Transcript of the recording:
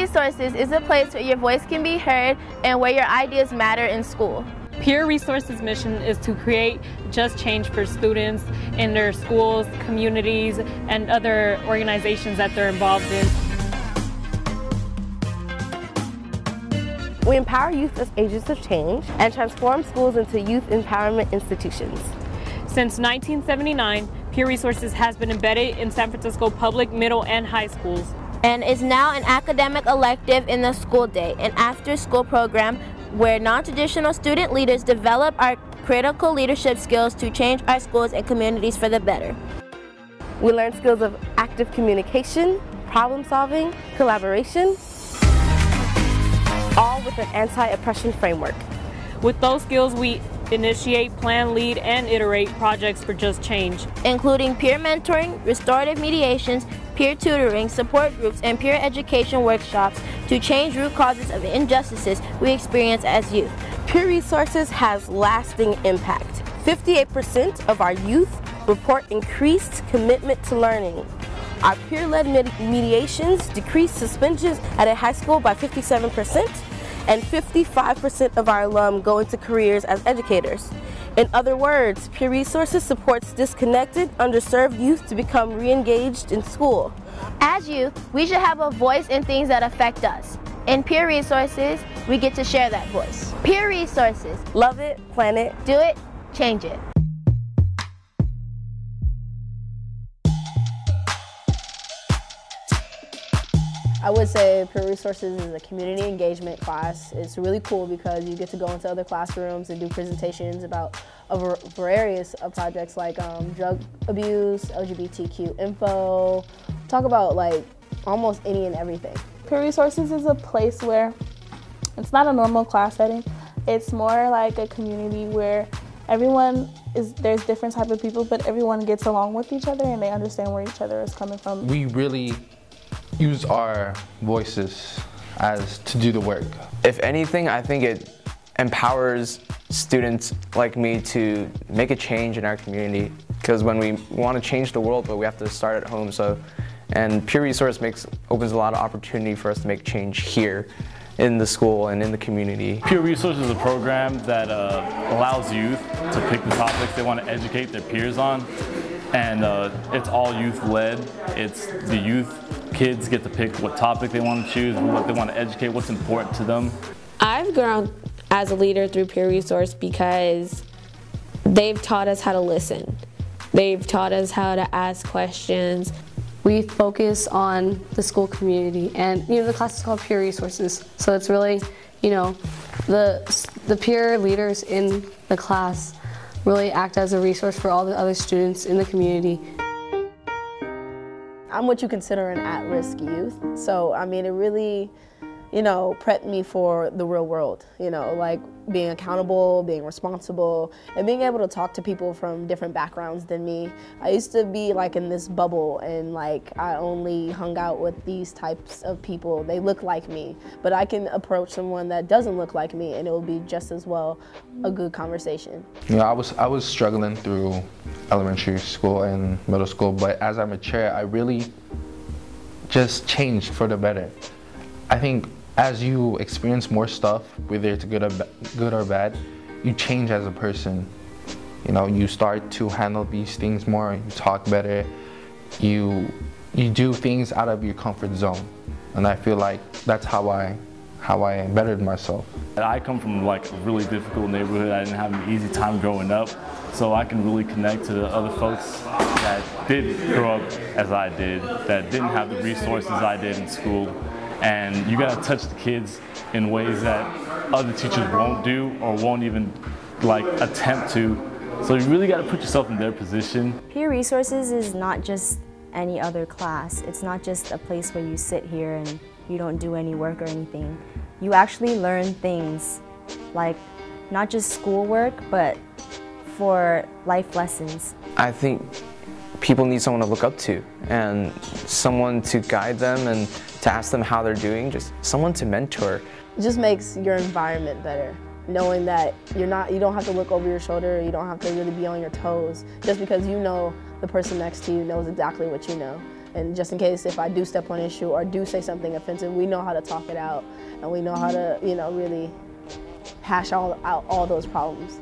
Resources is a place where your voice can be heard and where your ideas matter in school. Peer Resources' mission is to create just change for students in their schools, communities, and other organizations that they're involved in. We empower youth as agents of change and transform schools into youth empowerment institutions. Since 1979, Peer Resources has been embedded in San Francisco public, middle, and high schools. And is now an academic elective in the school day, an after-school program where non-traditional student leaders develop our critical leadership skills to change our schools and communities for the better. We learn skills of active communication, problem solving, collaboration, all with an anti-oppression framework. With those skills, we initiate, plan, lead, and iterate projects for just change, including peer mentoring, restorative mediations, peer tutoring, support groups, and peer education workshops to change root causes of injustices we experience as youth. Peer Resources has lasting impact. 58% of our youth report increased commitment to learning. Our peer-led mediations decreased suspensions at a high school by 57%, and 55% of our alum go into careers as educators. In other words, Peer Resources supports disconnected, underserved youth to become re-engaged in school. As youth, we should have a voice in things that affect us. In Peer Resources, we get to share that voice. Peer Resources. Love it, plan it, do it, change it. I would say Peer Resources is a community engagement class. It's really cool because you get to go into other classrooms and do presentations about various projects like drug abuse, LGBTQ info, talk about like almost any and everything. Peer Resources is a place where it's not a normal class setting. It's more like a community where there's different type of people, but everyone gets along with each other and they understand where each other is coming from. We really use our voices to do the work. If anything, I think it empowers students like me to make a change in our community, because when we want to change the world, but we have to start at home. And Peer Resource opens a lot of opportunity for us to make change here in the school and in the community. Peer Resource is a program that allows youth to pick the topics they want to educate their peers on, and it's all youth-led. It's the youth. Kids get to pick what topic they want to choose, what they want to educate, what's important to them. I've grown as a leader through Peer Resource because they've taught us how to listen. They've taught us how to ask questions. We focus on the school community, and the class is called Peer Resources, so it's really, the peer leaders in the class really act as a resource for all the other students in the community. I'm what you consider an at-risk youth, so I mean it really, prepped me for the real world, like being accountable, being responsible, and being able to talk to people from different backgrounds than me. I used to be like in this bubble and like I only hung out with these types of people. They look like me, but I can approach someone that doesn't look like me and it will be just as well a good conversation. I was struggling through elementary school and middle school, but as I mature, I really just changed for the better. I think as you experience more stuff, whether it's good or bad, you change as a person. You start to handle these things more, you talk better, you do things out of your comfort zone. And I feel like that's how I bettered myself. I come from like a really difficult neighborhood. I didn't have an easy time growing up, so I can really connect to the other folks that did grow up as I did, that didn't have the resources I did in school. And you gotta touch the kids in ways that other teachers won't do or won't even attempt to. So you really gotta put yourself in their position. Peer Resources is not just any other class. It's not just a place where you sit here and you don't do any work or anything. You actually learn things like not just schoolwork, but for life lessons. I think people need someone to look up to and someone to guide them and to ask them how they're doing, just someone to mentor. It just makes your environment better, knowing that you don't have to look over your shoulder, you don't have to really be on your toes, just because the person next to you knows exactly what you know. And just in case if I do step on an issue or do say something offensive, we know how to talk it out, and we know how to, you know, really hash out all those problems.